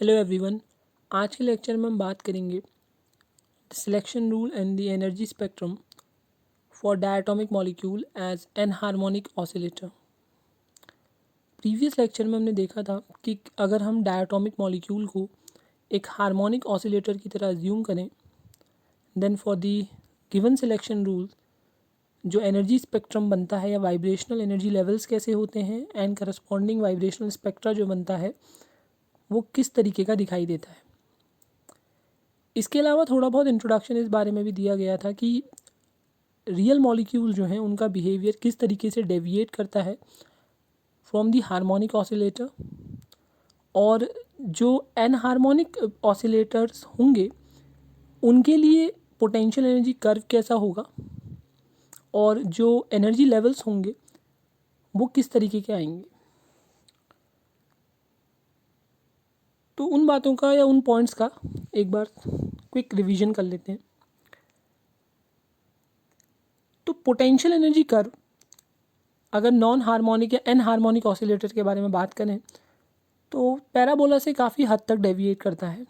Hello everyone. आज के lecture में हम बात करेंगे selection rule and the energy spectrum for diatomic molecule as anharmonic oscillator. Previous lecture में हमने देखा था कि अगर हम डायटोमिक मॉलिक्यूल को एक हार्मोनिक ऑसिलेटर की तरह अज्यूम करें, then for the given selection rule जो एनर्जी स्पेक्ट्रम बनता है या वाइब्रेशनल एनर्जी लेवल्स कैसे होते हैं एंड करस्पॉन्डिंग वाइब्रेशनल स्पेक्ट्रा जो बनता है वो किस तरीके का दिखाई देता है। इसके अलावा थोड़ा बहुत इंट्रोडक्शन इस बारे में भी दिया गया था कि रियल मॉलिक्यूल जो हैं उनका बिहेवियर किस तरीके से डेविएट करता है फ्रॉम दी हार्मोनिक ऑसिलेटर, और जो एनहार्मोनिक ऑसिलेटर्स होंगे उनके लिए पोटेंशियल एनर्जी कर्व कैसा होगा और जो एनर्जी लेवल्स होंगे वो किस तरीके के आएंगे। तो उन बातों का या उन पॉइंट्स का एक बार क्विक रिवीजन कर लेते हैं। तो पोटेंशियल एनर्जी कर्व अगर नॉन हार्मोनिक या एन हार्मोनिक ऑसिलेटर के बारे में बात करें तो पैराबोला से काफ़ी हद तक डेविएट करता है,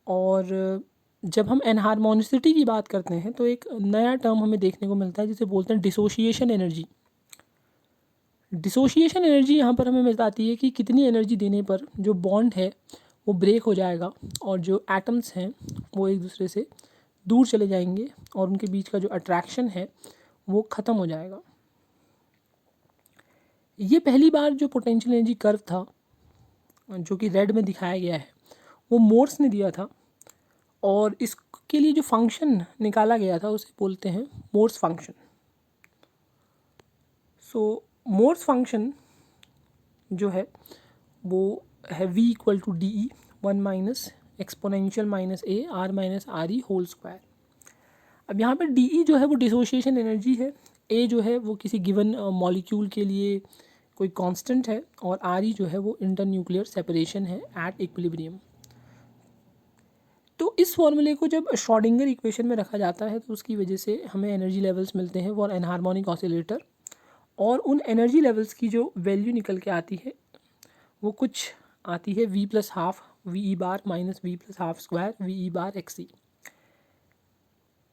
और जब हम एनहार्मोनिसिटी की बात करते हैं तो एक नया टर्म हमें देखने को मिलता है जिसे बोलते हैं डिसोशिएशन एनर्जी। डिसोशिएशन एनर्जी यहाँ पर हमें बताती है कि कितनी एनर्जी देने पर जो बॉन्ड है वो ब्रेक हो जाएगा और जो एटम्स हैं वो एक दूसरे से दूर चले जाएंगे और उनके बीच का जो अट्रैक्शन है वो ख़त्म हो जाएगा। ये पहली बार जो पोटेंशियल एनर्जी कर्व था जो कि रेड में दिखाया गया है वो मोर्स ने दिया था, और इसके लिए जो फंक्शन निकाला गया था उसे बोलते हैं Morse function. So Morse function जो है वो है v equal to D e 1 minus exponential minus a r minus r e whole square. अब यहाँ पर डी ई जो है वो डिसोशिएशन एनर्जी है, ए जो है वो किसी गिवन मॉलिक्यूल के लिए कोई कांस्टेंट है, और आर ई जो है वो इंटरन्यूक्लियर सेपरेशन है एट इक्विलिब्रियम। तो इस फॉर्मूले को जब श्रोडिंगर इक्वेशन में रखा जाता है तो उसकी वजह से हमें एनर्जी लेवल्स मिलते हैं फॉर एनहार्मोनिक ऑसिलेटर, और उन एनर्जी लेवल्स की जो वैल्यू निकल के आती है वो कुछ आती है v plus half v e bar minus v plus half square v e bar x e.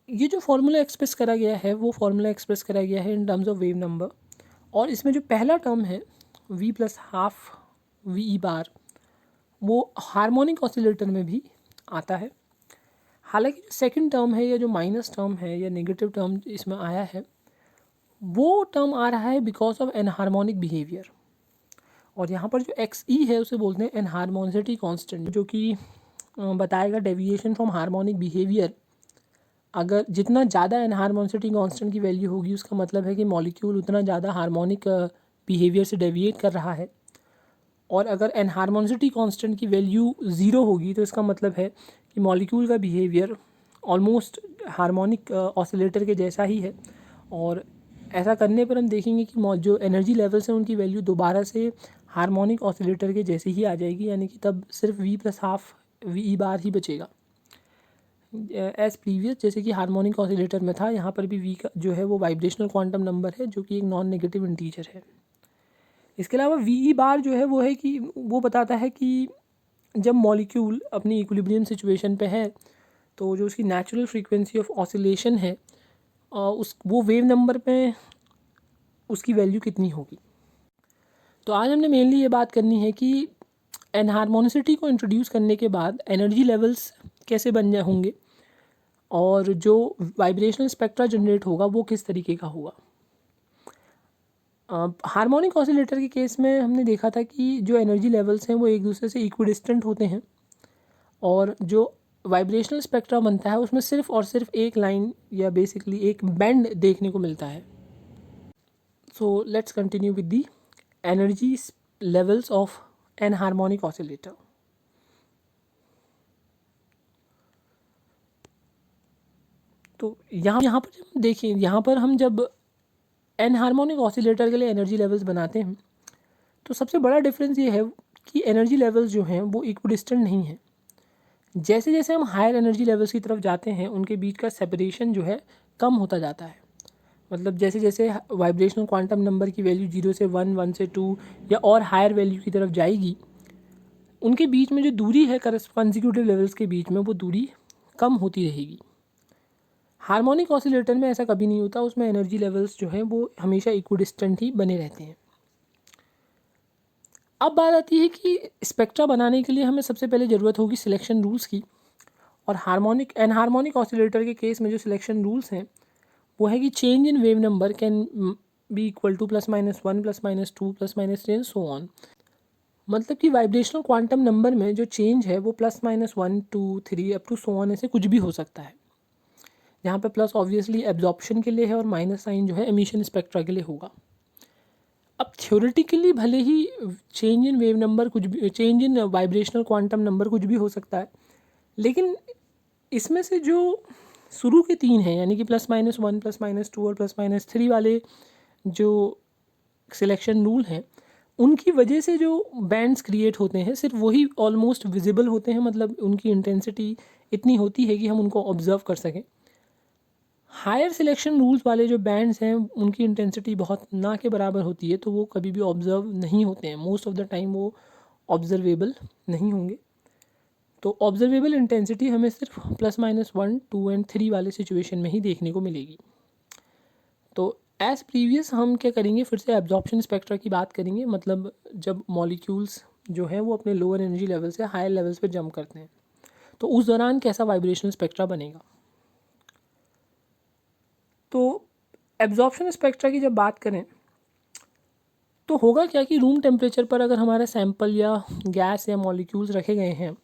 ये जो फॉर्मूला एक्सप्रेस करा गया है वो फॉर्मूला एक्सप्रेस करा गया है in terms of wave number, और इसमें जो पहला टर्म है v plus half v e bar वो हार्मोनिक ऑसिलेटर में भी आता है। हालांकि सेकंड टर्म है या जो माइनस टर्म है या नेगेटिव टर्म इसमें आया है वो टर्म आ रहा है बिकॉज ऑफ एनहार्मोनिक बिहेवियर, और यहाँ पर जो एक्स ई है उसे बोलते हैं एनहार्मोनिसिटी कांस्टेंट, जो कि बताएगा डेविएशन फ्रॉम हार्मोनिक बिहेवियर। अगर जितना ज़्यादा एनहार्मोनिसिटी कांस्टेंट की वैल्यू होगी उसका मतलब है कि मॉलिक्यूल उतना ज़्यादा हार्मोनिक बिहेवियर से डेविएट कर रहा है, और अगर एनहार्मोनिसिटी कांस्टेंट की वैल्यू ज़ीरो होगी तो इसका मतलब है कि मॉलिक्यूल का बिहेवियर ऑलमोस्ट हार्मोनिक ऑसिलेटर के जैसा ही है। और ऐसा करने पर हम देखेंगे कि जो एनर्जी लेवल्स हैं उनकी वैल्यू दोबारा से हार्मोनिक ऑसिलेटर के जैसे ही आ जाएगी, यानी कि तब सिर्फ v plus half v e bar ही बचेगा एज प्रीवियस, जैसे कि हार्मोनिक ऑसिलेटर में था। यहाँ पर भी v का जो है वो वाइब्रेशनल क्वांटम नंबर है जो कि एक नॉन नेगेटिव इंटीजर है। इसके अलावा वी ई बार जो है वो है कि वो बताता है कि जब मॉलिक्यूल अपनी इक्विलिब्रियम सिचुएशन पे है तो जो उसकी नेचुरल फ्रीक्वेंसी ऑफ ऑसिलेशन है उस वो वेव नंबर पे उसकी वैल्यू कितनी होगी। तो आज हमने मेनली ये बात करनी है कि एनहार्मोनिसिटी को इंट्रोड्यूस करने के बाद एनर्जी लेवल्स कैसे बन जाए होंगे, और जो वाइब्रेशनल स्पेक्ट्रा जनरेट होगा वो किस तरीके का होगा। हार्मोनिक ऑसिलेटर के केस में हमने देखा था कि जो एनर्जी लेवल्स हैं वो एक दूसरे से इक्विडिस्टेंट होते हैं, और जो वाइब्रेशनल स्पेक्ट्रा बनता है उसमें सिर्फ और सिर्फ एक लाइन या बेसिकली एक बैंड देखने को मिलता है। So let's continue with the energy levels of enharmonic oscillator. तो यहाँ पर जब देखिए, यहाँ पर हम जब एनहार्मोनिक ऑसिलेटर के लिए एनर्जी लेवल्स बनाते हैं तो सबसे बड़ा डिफरेंस ये है कि एनर्जी लेवल्स जो हैं वो इक्विडिस्टेंट नहीं है। जैसे जैसे हम हायर एनर्जी लेवल्स की तरफ जाते हैं उनके बीच का सेपरेशन जो है कम होता जाता है। मतलब जैसे जैसे वाइब्रेशनल क्वांटम नंबर की वैल्यू 0 से 1, 1 से 2 या और हायर वैल्यू की तरफ जाएगी, उनके बीच में जो दूरी है कंसेक्यूटिव लेवल्स के बीच में, वो दूरी कम होती रहेगी। हार्मोनिक ऑसिलेटर में ऐसा कभी नहीं होता, उसमें एनर्जी लेवल्स जो हैं वो हमेशा इक्विडिस्टेंट ही बने रहते हैं। अब बात आती है कि स्पेक्ट्रा बनाने के लिए हमें सबसे पहले ज़रूरत होगी सिलेक्शन रूल्स की। और हार्मोनिक एंड हार्मोनिक ऑसिलेटर के केस में जो सिलेक्शन रूल्स हैं वो है कि change in wave number can be equal to +-1 +-2 +-3 so on. मतलब कि वाइब्रेशनल क्वांटम नंबर में जो चेंज है वो +-1 2 3 अप टू सो ऑन, ऐसे कुछ भी हो सकता है। यहाँ पे प्लस ऑब्वियसली एब्जॉर्प्शन के लिए है और माइनस साइन जो है एमिशन स्पेक्ट्रा के लिए होगा। अब थ्योरेटिकली भले ही चेंज इन वेव नंबर कुछ भी, change in vibrational quantum number कुछ भी हो सकता है, लेकिन इसमें से जो शुरू के तीन हैं यानी कि +-1 +-2 और +-3 वाले जो सिलेक्शन रूल हैं, उनकी वजह से जो बैंड्स क्रिएट होते हैं सिर्फ वही ऑलमोस्ट विजिबल होते हैं, मतलब उनकी इंटेंसिटी इतनी होती है कि हम उनको ऑब्जर्व कर सकें। हायर सिलेक्शन रूल्स वाले जो बैंड्स हैं उनकी इंटेंसिटी बहुत ना के बराबर होती है, तो वो कभी भी ऑब्जर्व नहीं होते हैं, मोस्ट ऑफ द टाइम वो ऑब्जर्वेबल नहीं होंगे। तो ऑब्जर्वेबल इंटेंसिटी हमें सिर्फ +-1 2 एंड 3 वाले सिचुएशन में ही देखने को मिलेगी। तो एज़ प्रीवियस हम क्या करेंगे, फिर से एब्जॉर्प्शन स्पेक्ट्रा की बात करेंगे, मतलब जब मॉलिक्यूल्स जो हैं वो अपने लोअर एनर्जी लेवल से हायर लेवल्स पे जंप करते हैं तो उस दौरान कैसा वाइब्रेशनल स्पेक्ट्रा बनेगा। तो एब्जॉर्प्शन स्पेक्ट्रा की जब बात करें तो होगा क्या कि रूम टेम्परेचर पर अगर हमारा सैंपल या गैस या मॉलिक्यूल्स रखे गए हैं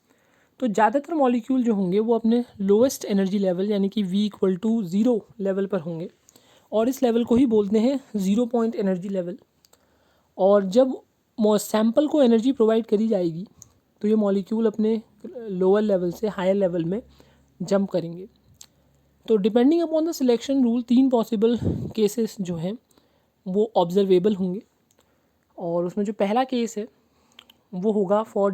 तो ज़्यादातर मॉलिक्यूल जो होंगे वो अपने लोएस्ट एनर्जी लेवल यानी कि V=0 लेवल पर होंगे, और इस लेवल को ही बोलते हैं 0 पॉइंट एनर्जी लेवल। और जब सैंपल को एनर्जी प्रोवाइड करी जाएगी तो ये मॉलिक्यूल अपने लोअर लेवल से हायर लेवल में जंप करेंगे। तो depending upon the selection rule 3 possible cases जो हैं वो ऑब्जर्वेबल होंगे, और उसमें जो पहला केस है वो होगा फॉर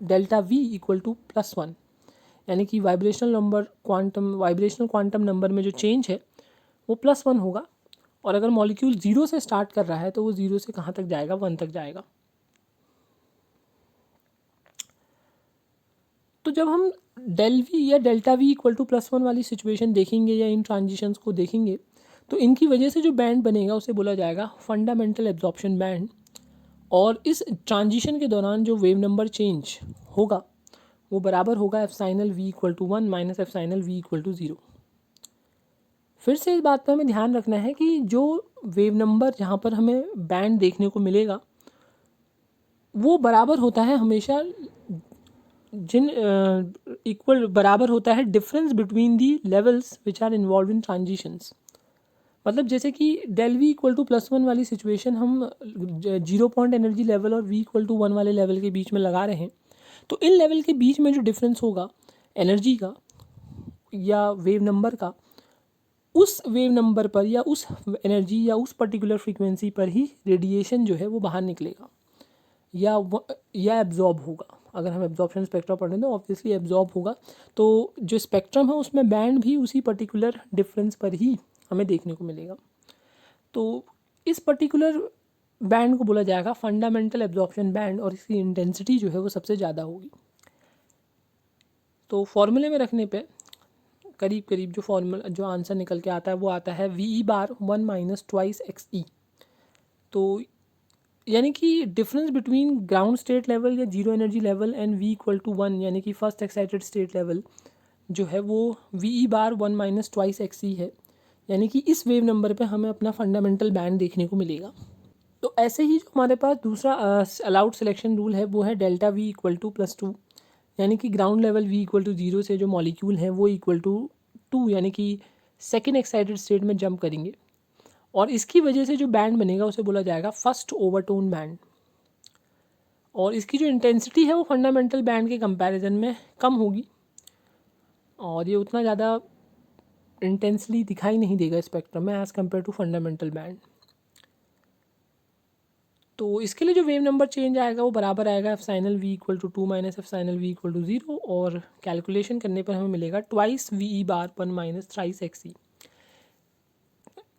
डेल्टा V = +1, यानी कि वाइब्रेशनल क्वांटम नंबर में जो चेंज है वो +1 होगा, और अगर मॉलिक्यूल 0 से स्टार्ट कर रहा है तो वो 0 से कहाँ तक जाएगा, 1 तक जाएगा। तो जब हम डेल V या डेल्टा V = +1 वाली सिचुएशन देखेंगे या इन ट्रांजिशंस को देखेंगे तो इनकी वजह से जो बैंड बनेगा उसे बोला जाएगा फंडामेंटल एब्जॉर्प्शन बैंड। और इस ट्रांजिशन के दौरान जो वेव नंबर चेंज होगा वो बराबर होगा epsilon V = 1 minus epsilon V = 0। फिर से इस बात पर हमें ध्यान रखना है कि जो वेव नंबर जहाँ पर हमें बैंड देखने को मिलेगा वो बराबर होता है हमेशा बराबर होता है difference between the levels which are involve in transitions. मतलब जैसे कि डेल V = +1 वाली सिचुएशन हम 0 पॉइंट एनर्जी लेवल और V = 1 वाले लेवल के बीच में लगा रहे हैं, तो इन लेवल के बीच में जो डिफरेंस होगा एनर्जी का या वेव नंबर का, उस वेव नंबर पर या उस एनर्जी या उस पर्टिकुलर फ्रीक्वेंसी पर ही रेडिएशन जो है वो बाहर निकलेगा या एब्जॉर्ब होगा। अगर हम एब्जॉर्प्शन स्पेक्ट्रा पढ़ें तो ऑब्वियसली एब्जॉर्ब होगा, तो जो स्पेक्ट्रम है उसमें बैंड भी उसी पर्टिकुलर डिफरेंस पर ही हमें देखने को मिलेगा। तो इस पर्टिकुलर बैंड को बोला जाएगा फंडामेंटल एब्जॉर्प्शन बैंड, और इसकी इंटेंसिटी जो है वो सबसे ज़्यादा होगी। तो फॉर्मूले में रखने पे करीब करीब जो आंसर निकल के आता है वो आता है VE⁻₁ - 2 XE। तो यानी कि difference between ground state level या zero energy level and V = 1 यानी कि फर्स्ट एक्साइटेड स्टेट लेवल जो है वो VE⁻₁ - 2 XE है, यानी कि इस वेव नंबर पे हमें अपना फंडामेंटल बैंड देखने को मिलेगा। तो ऐसे ही जो हमारे पास दूसरा अलाउड सिलेक्शन रूल है वो है डेल्टा V = +2, यानी कि ग्राउंड लेवल V = 0 से जो मॉलिक्यूल हैं वो =2 यानी कि सेकेंड एक्साइटेड स्टेट में जंप करेंगे, और इसकी वजह से जो बैंड बनेगा उसे बोला जाएगा फर्स्ट ओवरटोन बैंड। और इसकी जो इंटेंसिटी है वो फंडामेंटल बैंड के कंपैरिजन में कम होगी, और ये उतना ज़्यादा इंटेंसली दिखाई नहीं देगा स्पेक्ट्रम में as compare to fundamental band. तो इसके लिए जो वेव नंबर चेंज आएगा वो बराबर आएगा epsilon V = 2 minus epsilon V = 0, और कैलकुलेशन करने पर हमें मिलेगा 2 VE⁻₁ - 3 XE।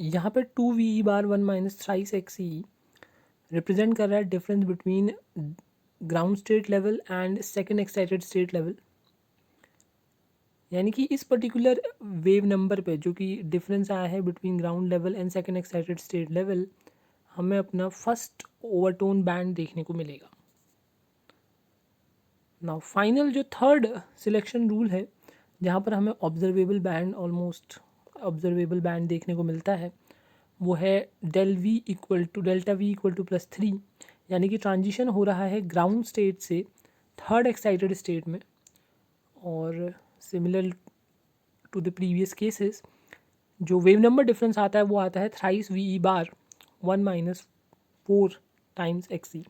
यहाँ पे 2 VE⁻₁ - 3 XE रिप्रेजेंट कर रहा है difference between ground state level and second excited state level, यानी कि इस पर्टिकुलर वेव नंबर पे जो कि डिफरेंस आया है between ground level and second excited state level, हमें अपना फर्स्ट ओवरटोन बैंड देखने को मिलेगा। नाउ फाइनल जो थर्ड सिलेक्शन रूल है, जहाँ पर हमें observable band, almost observable band देखने को मिलता है, वो है डेल्टा वी इक्वल टू +3, यानी कि ट्रांजिशन हो रहा है ग्राउंड स्टेट से थर्ड एक्साइटेड स्टेट में। और similar to the previous cases, जो वेव नंबर डिफरेंस आता है वो आता है thrice v e bar 1 - 4 times x e,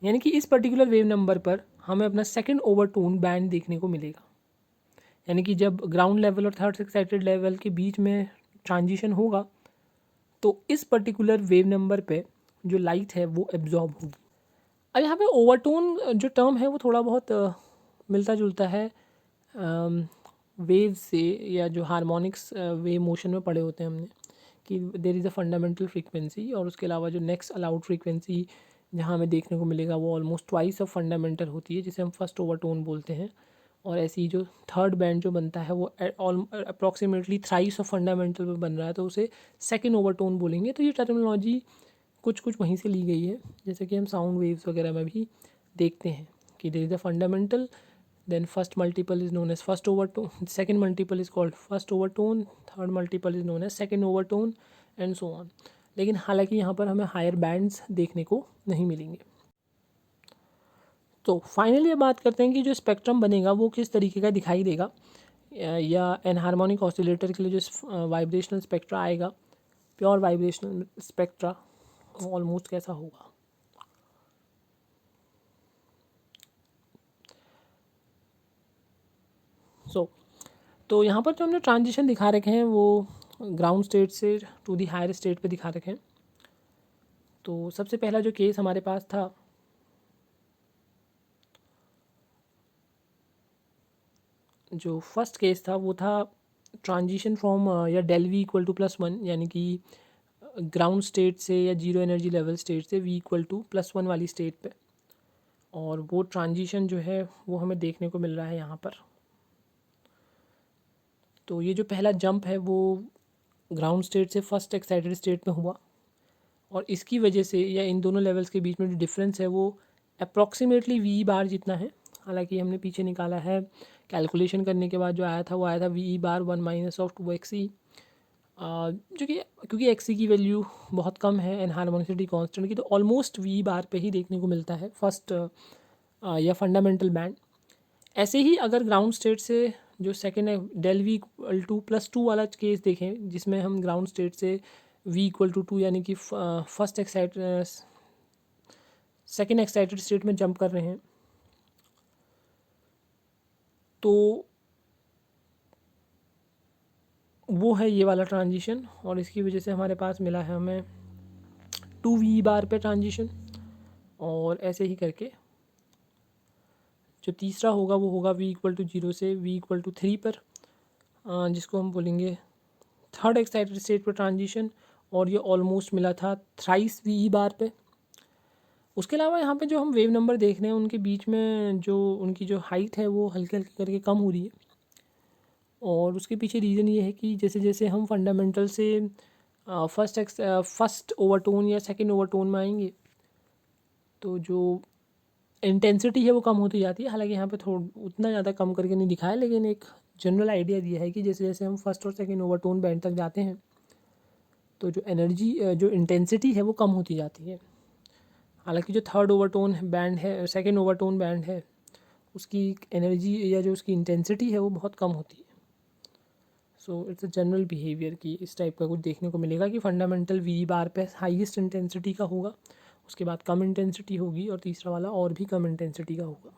यानी कि इस पर्टिकुलर वेव नंबर पर हमें अपना सेकंड ओवरटोन बैंड देखने को मिलेगा। यानी कि जब ग्राउंड लेवल और थर्ड एक्साइटेड लेवल के बीच में ट्रांजिशन होगा तो इस पर्टिकुलर वेव नंबर पे जो लाइट है वो एब्जॉर्ब होगी। अब यहाँ पे ओवरटोन जो टर्म है वो थोड़ा बहुत मिलता जुलता है वेव से, या जो हार्मोनिक्स वेव मोशन में पढ़े होते हैं हमने कि there is a fundamental frequency, और उसके अलावा जो नेक्स्ट अलाउड फ्रीक्वेंसी जहाँ हमें देखने को मिलेगा वो ऑलमोस्ट ट्वाइस ऑफ फंडामेंटल होती है, जिसे हम फर्स्ट ओवरटोन बोलते हैं। और ऐसे ही जो थर्ड बैंड जो बनता है वो अप्रॉक्सीमेटली थ्राइस ऑफ फंडामेंटल में बन रहा है, तो उसे सेकंड ओवरटोन बोलेंगे। तो ये टर्मिनोलॉजी कुछ कुछ वहीं से ली गई है, जैसे कि हम साउंड वेव्स वगैरह में भी देखते हैं कि there is a fundamental, then first multiple is known as first overtone, second multiple is called first overtone, third multiple is known as second overtone and so on। लेकिन हालांकि यहाँ पर हमें हायर बैंड्स देखने को नहीं मिलेंगे। तो फाइनली बात करते हैं कि जो स्पेक्ट्रम बनेगा वो किस तरीके का दिखाई देगा, या एनहार्मोनिक ऑसिलेटर के लिए जो वाइब्रेशनल स्पेक्ट्रा आएगा, प्योर वाइब्रेशनल स्पेक्ट्रा, ऑलमोस्ट कैसा होगा। तो यहाँ पर जो हमने ट्रांजिशन दिखा रखे हैं वो ग्राउंड स्टेट से टू दी हायर स्टेट पे दिखा रखे हैं। तो सबसे पहला जो केस हमारे पास था, जो फर्स्ट केस था वो था ट्रांजिशन फ्रॉम या डेल वी इक्वल टू +1, यानी कि ग्राउंड स्टेट से या जीरो एनर्जी लेवल स्टेट से वी इक्वल टू +1 वाली स्टेट पे, और वो ट्रांजिशन जो है वो हमें देखने को मिल रहा है यहाँ पर। तो ये जो पहला जंप है वो ग्राउंड स्टेट से फर्स्ट एक्साइटेड स्टेट में हुआ, और इसकी वजह से या इन दोनों लेवल्स के बीच में जो डिफरेंस है वो अप्रॉक्सीमेटली वी बार जितना है। हालांकि हमने पीछे निकाला है कैलकुलेशन करने के बाद, जो आया था वो आया था वी बार 1 - 2 XC, जो कि क्योंकि XC की वैल्यू बहुत कम है एनहार्मोनिसिटी कांस्टेंट की, तो ऑलमोस्ट वी बार पे ही देखने को मिलता है फर्स्ट या फंडामेंटल बैंड। ऐसे ही अगर ग्राउंड स्टेट से जो second del v equal to +2 वाला केस देखें, जिसमें हम ग्राउंड स्टेट से वी इक्वल टू 2 यानी कि फर्स्ट सेकेंड एक्साइटेड स्टेट में जंप कर रहे हैं, तो वो है ये वाला ट्रांजिशन, और इसकी वजह से हमारे पास मिला है हमें 2 V बार पे ट्रांजिशन। और ऐसे ही करके जो तीसरा होगा वो होगा वी इक्वल टू 0 से वी इक्वल टू 3 पर, जिसको हम बोलेंगे थर्ड एक्साइटेड स्टेट पर ट्रांजिशन, और ये ऑलमोस्ट मिला था थ्राइस वी बार पे। उसके अलावा यहाँ पे जो हम वेव नंबर देख रहे हैं उनके बीच में जो उनकी जो हाइट है वो हल्के हल्के करके कम हो रही है, और उसके पीछे रीज़न ये है कि जैसे जैसे हम फंडामेंटल से फर्स्ट ओवरटोन या सेकंड ओवरटोन में आएंगे तो जो इंटेंसिटी है वो कम होती जाती है। हालांकि यहाँ पे उतना ज़्यादा कम करके नहीं दिखाया, लेकिन एक जनरल आइडिया दिया है कि जैसे जैसे हम फर्स्ट और सेकंड ओवरटोन बैंड तक जाते हैं तो जो एनर्जी जो इंटेंसिटी है वो कम होती जाती है। हालांकि जो थर्ड ओवरटोन बैंड है, सेकंड ओवरटोन बैंड है, उसकी एनर्जी या जो उसकी इंटेंसिटी है वो बहुत कम होती है। So it's a general behaviour कि इस टाइप का कुछ देखने को मिलेगा कि फंडामेंटल वी बार पे हाईएस्ट इंटेंसिटी का होगा, उसके बाद कम इंटेंसिटी होगी, और तीसरा वाला और भी कम इंटेंसिटी का होगा।